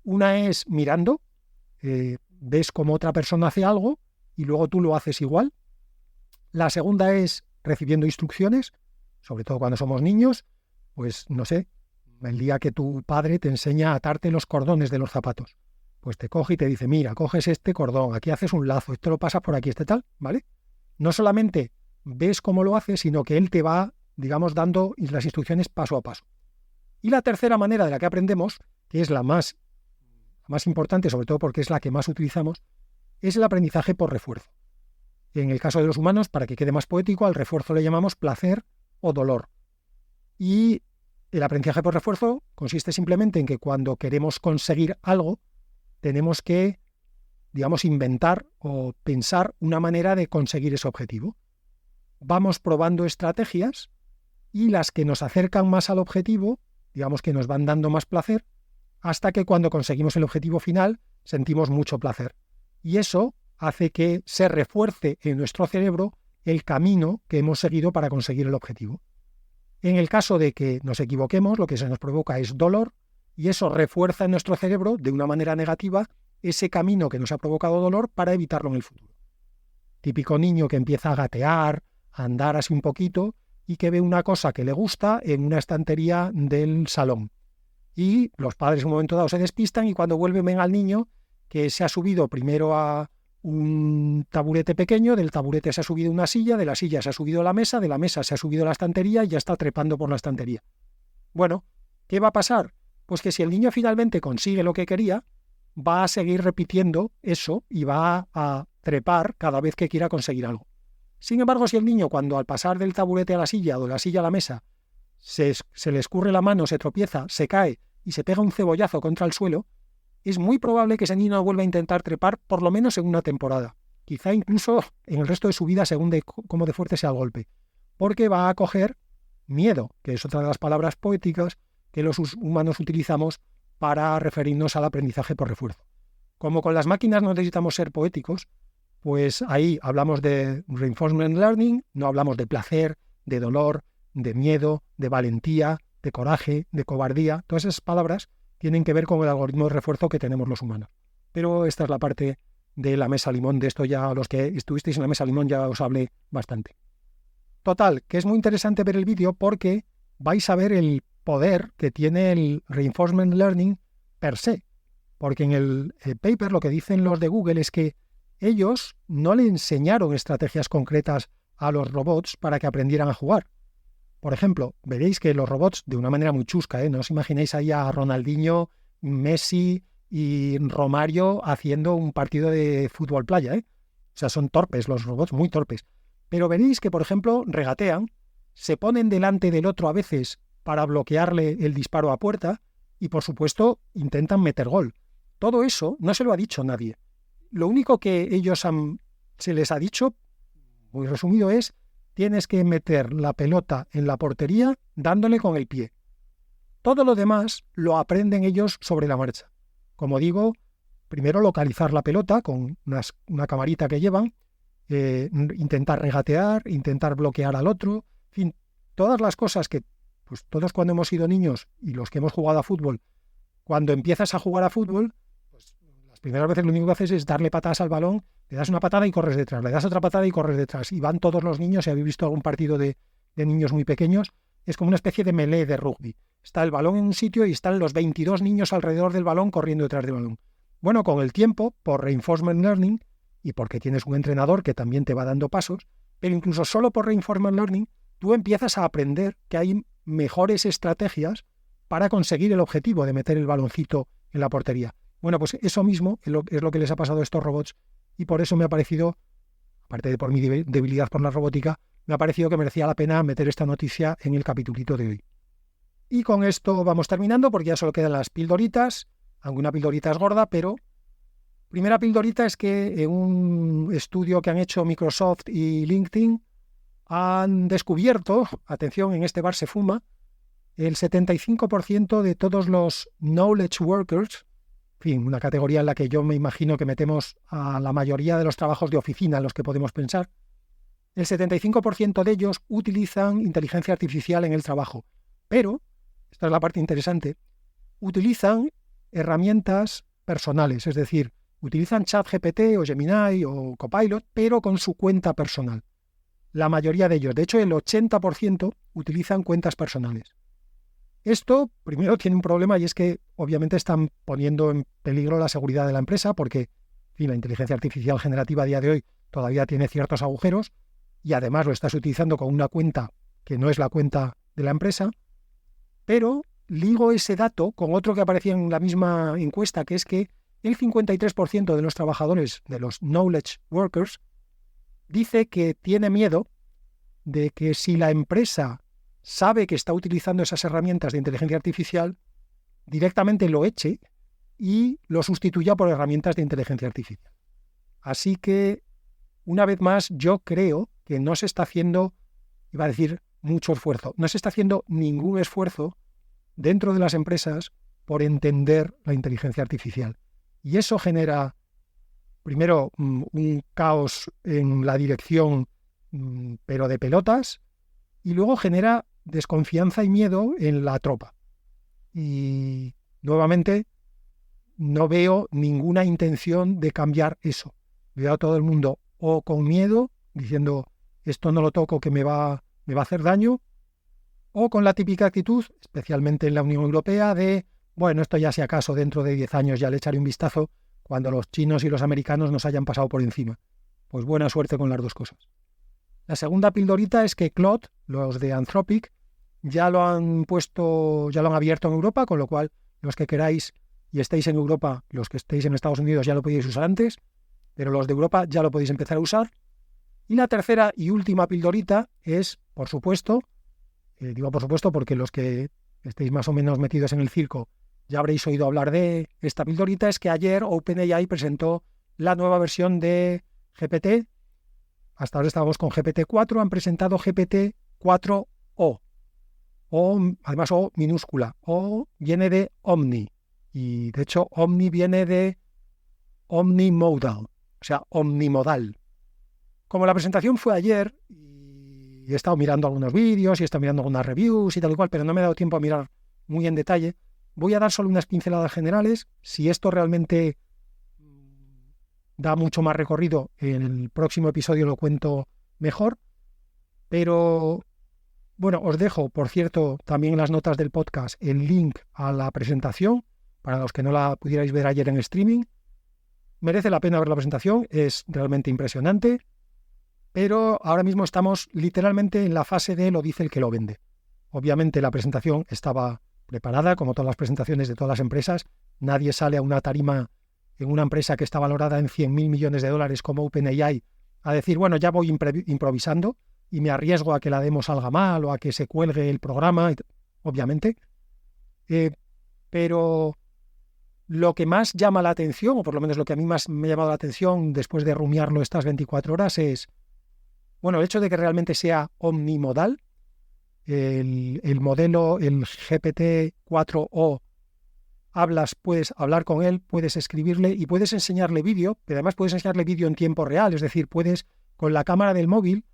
Speaker 1: Una es mirando, ves cómo otra persona hace algo y luego tú lo haces igual. La segunda es recibiendo instrucciones, sobre todo cuando somos niños, pues no sé, el día que tu padre te enseña a atarte los cordones de los zapatos, pues te coge y te dice, mira, coges este cordón, aquí haces un lazo, esto lo pasas por aquí, este tal, ¿vale? No solamente ves cómo lo hace, sino que él te va, digamos, dando las instrucciones paso a paso. Y la tercera manera de la que aprendemos, que es la más importante, sobre todo porque es la que más utilizamos, es el aprendizaje por refuerzo. En el caso de los humanos, para que quede más poético, al refuerzo le llamamos placer o dolor. Y el aprendizaje por refuerzo consiste simplemente en que cuando queremos conseguir algo, tenemos que, digamos, inventar o pensar una manera de conseguir ese objetivo. Vamos probando estrategias y las que nos acercan más al objetivo, digamos que nos van dando más placer, hasta que cuando conseguimos el objetivo final sentimos mucho placer. Y eso hace que se refuerce en nuestro cerebro el camino que hemos seguido para conseguir el objetivo. En el caso de que nos equivoquemos, lo que se nos provoca es dolor, y eso refuerza en nuestro cerebro de una manera negativa ese camino que nos ha provocado dolor para evitarlo en el futuro. Típico niño que empieza a gatear, a andar así un poquito y que ve una cosa que le gusta en una estantería del salón. Y los padres en un momento dado se despistan y cuando vuelven ven al niño que se ha subido primero a un taburete pequeño, del taburete se ha subido una silla, de la silla se ha subido la mesa, de la mesa se ha subido la estantería y ya está trepando por la estantería. Bueno, ¿qué va a pasar? Pues que si el niño finalmente consigue lo que quería, va a seguir repitiendo eso y va a trepar cada vez que quiera conseguir algo. Sin embargo, si el niño, cuando al pasar del taburete a la silla o de la silla a la mesa, se le escurre la mano, se tropieza, se cae y se pega un cebollazo contra el suelo, es muy probable que ese niño no vuelva a intentar trepar por lo menos en una temporada. Quizá incluso en el resto de su vida según cómo de fuerte sea el golpe. Porque va a coger miedo, que es otra de las palabras poéticas que los humanos utilizamos para referirnos al aprendizaje por refuerzo. Como con las máquinas no necesitamos ser poéticos, pues ahí hablamos de reinforcement learning, no hablamos de placer, de dolor, de miedo, de valentía, de coraje, de cobardía. Todas esas palabras tienen que ver con el algoritmo de refuerzo que tenemos los humanos. Pero esta es la parte de la mesa limón. De esto ya los que estuvisteis en la mesa limón ya os hablé bastante. Total, que es muy interesante ver el vídeo porque vais a ver el poder que tiene el reinforcement learning per se. Porque en el paper lo que dicen los de Google es que ellos no le enseñaron estrategias concretas a los robots para que aprendieran a jugar. Por ejemplo, veréis que los robots, de una manera muy chusca, no os imaginéis ahí a Ronaldinho, Messi y Romario haciendo un partido de fútbol playa, O sea, son torpes los robots, muy torpes. Pero veréis que, por ejemplo, regatean, se ponen delante del otro a veces para bloquearle el disparo a puerta y, por supuesto, intentan meter gol. Todo eso no se lo ha dicho nadie. Lo único que ellos se les ha dicho, muy resumido, es: tienes que meter la pelota en la portería dándole con el pie. Todo lo demás lo aprenden ellos sobre la marcha. Como digo, primero localizar la pelota con una camarita que llevan, intentar regatear, intentar bloquear al otro, en fin, todas las cosas que pues todos cuando hemos sido niños y los que hemos jugado a fútbol, cuando empiezas a jugar a fútbol, pues las primeras veces lo único que haces es darle patadas al balón, le das una patada y corres detrás, le das otra patada y corres detrás. Y van todos los niños, si habéis visto algún partido de niños muy pequeños, es como una especie de melee de rugby. Está el balón en un sitio y están los 22 niños alrededor del balón corriendo detrás del balón. Bueno, con el tiempo, por reinforcement learning, y porque tienes un entrenador que también te va dando pasos, pero incluso solo por reinforcement learning, tú empiezas a aprender que hay mejores estrategias para conseguir el objetivo de meter el baloncito en la portería. Bueno, pues eso mismo es lo que les ha pasado a estos robots, y por eso me ha parecido, aparte de por mi debilidad por la robótica, me ha parecido que merecía la pena meter esta noticia en el capitulito de hoy. Y con esto vamos terminando, porque ya solo quedan las pildoritas, aunque una pildorita es gorda, pero primera pildorita es que en un estudio que han hecho Microsoft y LinkedIn han descubierto, atención, en este bar se fuma, el 75% de todos los knowledge workers, en fin, una categoría en la que yo me imagino que metemos a la mayoría de los trabajos de oficina en los que podemos pensar, el 75% de ellos utilizan inteligencia artificial en el trabajo. Pero, esta es la parte interesante, utilizan herramientas personales, es decir, utilizan ChatGPT o Gemini o Copilot, pero con su cuenta personal. La mayoría de ellos, de hecho el 80%, utilizan cuentas personales. Esto, primero, tiene un problema, y es que obviamente están poniendo en peligro la seguridad de la empresa porque, en fin, la inteligencia artificial generativa a día de hoy todavía tiene ciertos agujeros y además lo estás utilizando con una cuenta que no es la cuenta de la empresa, pero ligo ese dato con otro que aparecía en la misma encuesta, que es que el 53% de los trabajadores, de los knowledge workers, dice que tiene miedo de que si la empresa sabe que está utilizando esas herramientas de inteligencia artificial, directamente lo eche y lo sustituya por herramientas de inteligencia artificial. Así que, una vez más, yo creo que no se está haciendo, iba a decir, mucho esfuerzo, no se está haciendo ningún esfuerzo dentro de las empresas por entender la inteligencia artificial. Y eso genera, primero, un caos en la dirección, pero de pelotas, y luego genera desconfianza y miedo en la tropa. Y nuevamente no veo ninguna intención de cambiar eso. Veo a todo el mundo o con miedo, diciendo esto no lo toco que me va a hacer daño, o con la típica actitud, especialmente en la Unión Europea, de bueno, esto ya si acaso dentro de 10 años ya le echaré un vistazo cuando los chinos y los americanos nos hayan pasado por encima. Pues buena suerte con las dos cosas. La segunda pildorita es que Claude, los de Anthropic, ya lo han abierto en Europa, con lo cual los que queráis y estéis en Europa, los que estéis en Estados Unidos ya lo podéis usar antes, pero los de Europa ya lo podéis empezar a usar. Y la tercera y última pildorita es, por supuesto, digo por supuesto porque los que estéis más o menos metidos en el circo ya habréis oído hablar de esta pildorita, es que ayer OpenAI presentó la nueva versión de GPT. Hasta ahora estábamos con GPT-4, han presentado GPT-4o. Además O minúscula. O viene de Omni. Y de hecho Omni viene de omnimodal, o sea, omnimodal. Como la presentación fue ayer, y he estado mirando algunos vídeos y he estado mirando algunas reviews y tal y cual, pero no me he dado tiempo a mirar muy en detalle, voy a dar solo unas pinceladas generales. Si esto realmente da mucho más recorrido, en el próximo episodio lo cuento mejor, pero Bueno, os dejo, por cierto, también en las notas del podcast el link a la presentación, para los que no la pudierais ver ayer en streaming. Merece la pena ver la presentación, es realmente impresionante, pero ahora mismo estamos literalmente en la fase de lo dice el que lo vende. Obviamente la presentación estaba preparada, como todas las presentaciones de todas las empresas. Nadie sale a una tarima en una empresa que está valorada en 100.000 millones de dólares como OpenAI a decir, bueno, ya voy improvisando y me arriesgo a que la demo salga mal o a que se cuelgue el programa, obviamente. Pero lo que más llama la atención, o por lo menos lo que a mí más me ha llamado la atención después de rumiarlo estas 24 horas es, bueno, el hecho de que realmente sea omnimodal. El modelo, el GPT-4o, puedes hablar con él, puedes escribirle y puedes enseñarle vídeo, pero además puedes enseñarle vídeo en tiempo real, es decir, puedes, con la cámara del móvil,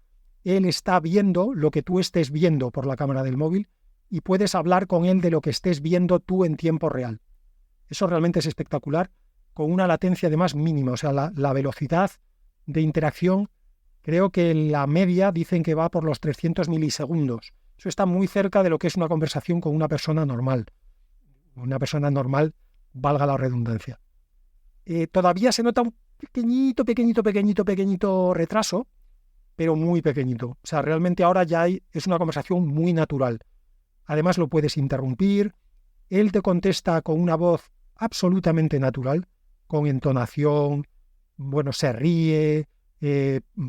Speaker 1: él está viendo lo que tú estés viendo por la cámara del móvil y puedes hablar con él de lo que estés viendo tú en tiempo real. Eso realmente es espectacular, con una latencia además mínima, o sea, la velocidad de interacción, creo que la media dicen que va por los 300 milisegundos. Eso está muy cerca de lo que es una conversación con una persona normal. Una persona normal, valga la redundancia. Todavía se nota un pequeñito retraso, pero muy pequeñito. O sea, realmente ahora ya es una conversación muy natural. Además lo puedes interrumpir. Él te contesta con una voz absolutamente natural, con entonación, bueno, se ríe,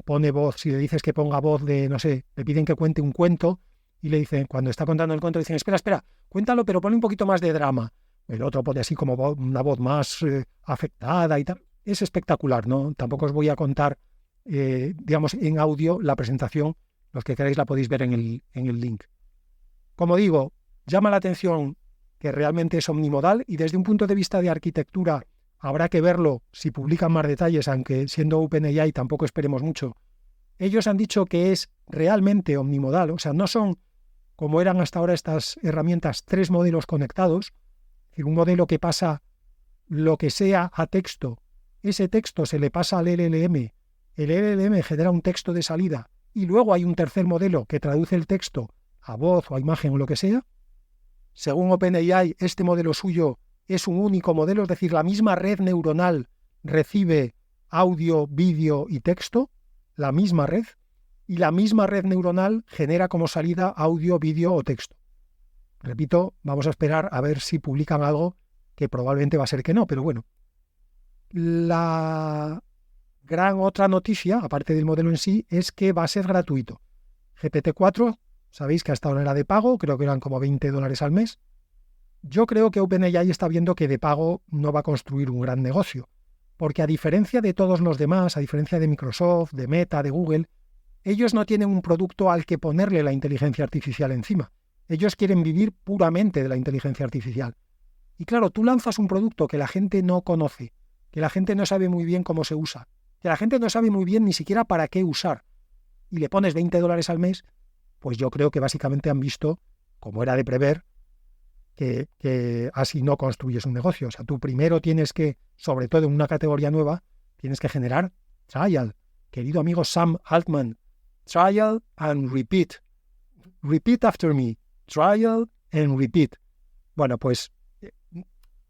Speaker 1: pone voz, si le dices que ponga voz de, no sé, le piden que cuente un cuento y le dicen, cuando está contando el cuento, dicen, espera, cuéntalo, pero pone un poquito más de drama. El otro pone así como una voz más afectada y tal. Es espectacular, ¿no? Tampoco os voy a contar, digamos, en audio la presentación. Los que queráis la podéis ver en el link. Como digo, llama la atención que realmente es omnimodal y desde un punto de vista de arquitectura habrá que verlo si publican más detalles, aunque siendo OpenAI tampoco esperemos mucho. Ellos han dicho que es realmente omnimodal, o sea, no son como eran hasta ahora estas herramientas, 3 modelos conectados, es decir, un modelo que pasa lo que sea a texto, ese texto se le pasa al LLM, el LLM genera un texto de salida y luego hay un tercer modelo que traduce el texto a voz o a imagen o lo que sea. Según OpenAI, este modelo suyo es un único modelo, es decir, la misma red neuronal recibe audio, vídeo y texto, la misma red, y la misma red neuronal genera como salida audio, vídeo o texto. Repito, vamos a esperar a ver si publican algo, que probablemente va a ser que no, pero bueno. La gran otra noticia, aparte del modelo en sí, es que va a ser gratuito. GPT-4, sabéis que hasta ahora era de pago, creo que eran como $20 al mes. Yo creo que OpenAI está viendo que de pago no va a construir un gran negocio, porque a diferencia de todos los demás, a diferencia de Microsoft, de Meta, de Google, ellos no tienen un producto al que ponerle la inteligencia artificial encima. Ellos quieren vivir puramente de la inteligencia artificial. Y claro, tú lanzas un producto que la gente no conoce, que la gente no sabe muy bien cómo se usa, que la gente no sabe muy bien ni siquiera para qué usar, y le pones $20 al mes, pues yo creo que básicamente han visto, como era de prever, que así no construyes un negocio. O sea, tú primero tienes que, sobre todo en una categoría nueva, tienes que generar trial. Querido amigo Sam Altman, trial and repeat. Repeat after me. Trial and repeat. Bueno, pues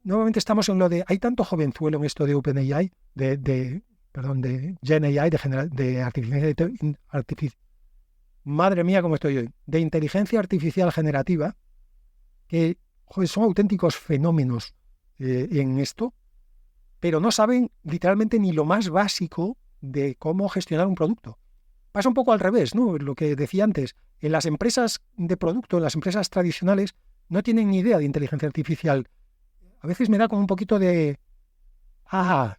Speaker 1: nuevamente estamos en lo de, hay tanto jovenzuelo en esto de OpenAI, de GenAI, de artificial. Madre mía, cómo estoy hoy. De inteligencia artificial generativa, que son auténticos fenómenos en esto, pero no saben literalmente ni lo más básico de cómo gestionar un producto. Pasa un poco al revés, ¿no? Lo que decía antes, en las empresas de producto, en las empresas tradicionales, no tienen ni idea de inteligencia artificial. A veces me da como un poquito de,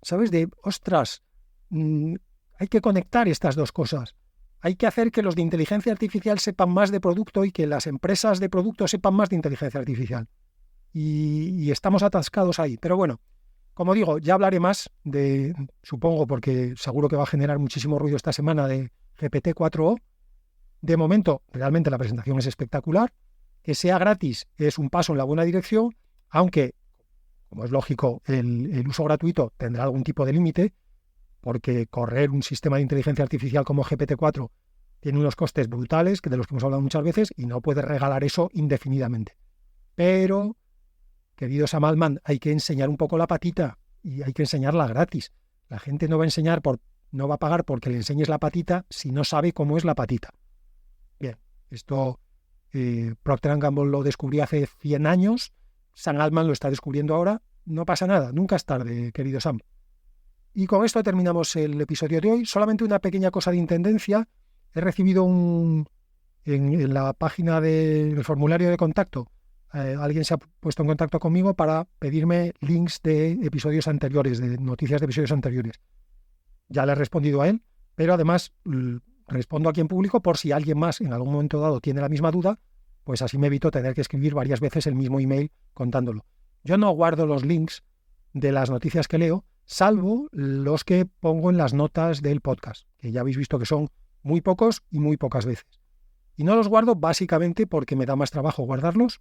Speaker 1: ¿sabes? De, ostras, hay que conectar estas dos cosas. Hay que hacer que los de inteligencia artificial sepan más de producto y que las empresas de producto sepan más de inteligencia artificial. Y estamos atascados ahí. Pero bueno, como digo, ya hablaré más de, supongo, porque seguro que va a generar muchísimo ruido esta semana, de GPT-4o. De momento, realmente la presentación es espectacular. Que sea gratis es un paso en la buena dirección, aunque, como es lógico, el uso gratuito tendrá algún tipo de límite, porque correr un sistema de inteligencia artificial como GPT-4 tiene unos costes brutales, de los que hemos hablado muchas veces, y no puedes regalar eso indefinidamente. Pero, querido Sam Altman, hay que enseñar un poco la patita y hay que enseñarla gratis. La gente no va a pagar porque le enseñes la patita si no sabe cómo es la patita. Bien, esto Procter & Gamble lo descubrió hace 100 años, Sam Altman lo está descubriendo ahora. No pasa nada, nunca es tarde, querido Sam. Y con esto terminamos el episodio de hoy. Solamente una pequeña cosa de intendencia. He recibido en la página del formulario de contacto, alguien se ha puesto en contacto conmigo para pedirme links de episodios anteriores, de noticias de episodios anteriores. Ya le he respondido a él, pero además respondo aquí en público por si alguien más en algún momento dado tiene la misma duda, pues así me evito tener que escribir varias veces el mismo email contándolo. Yo no guardo los links de las noticias que leo, salvo los que pongo en las notas del podcast, que ya habéis visto que son muy pocos y muy pocas veces. Y no los guardo básicamente porque me da más trabajo guardarlos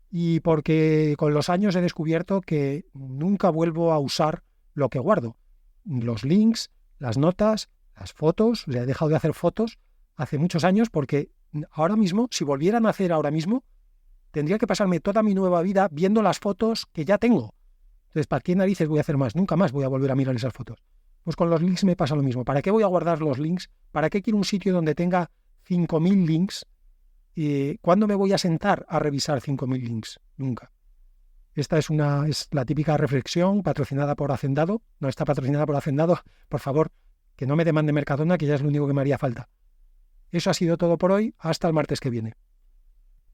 Speaker 1: y porque con los años he descubierto que nunca vuelvo a usar lo que guardo. Los links, las notas, las fotos, he dejado de hacer fotos hace muchos años porque ahora mismo, si volvieran a hacer ahora mismo, tendría que pasarme toda mi nueva vida viendo las fotos que ya tengo. Entonces, ¿para qué narices voy a hacer más? Nunca más voy a volver a mirar esas fotos. Pues con los links me pasa lo mismo. ¿Para qué voy a guardar los links? ¿Para qué quiero un sitio donde tenga 5.000 links? ¿Cuándo me voy a sentar a revisar 5.000 links? Nunca. Esta es la típica reflexión patrocinada por Hacendado. No está patrocinada por Hacendado. Por favor, que no me demande Mercadona, que ya es lo único que me haría falta. Eso ha sido todo por hoy. Hasta el martes que viene.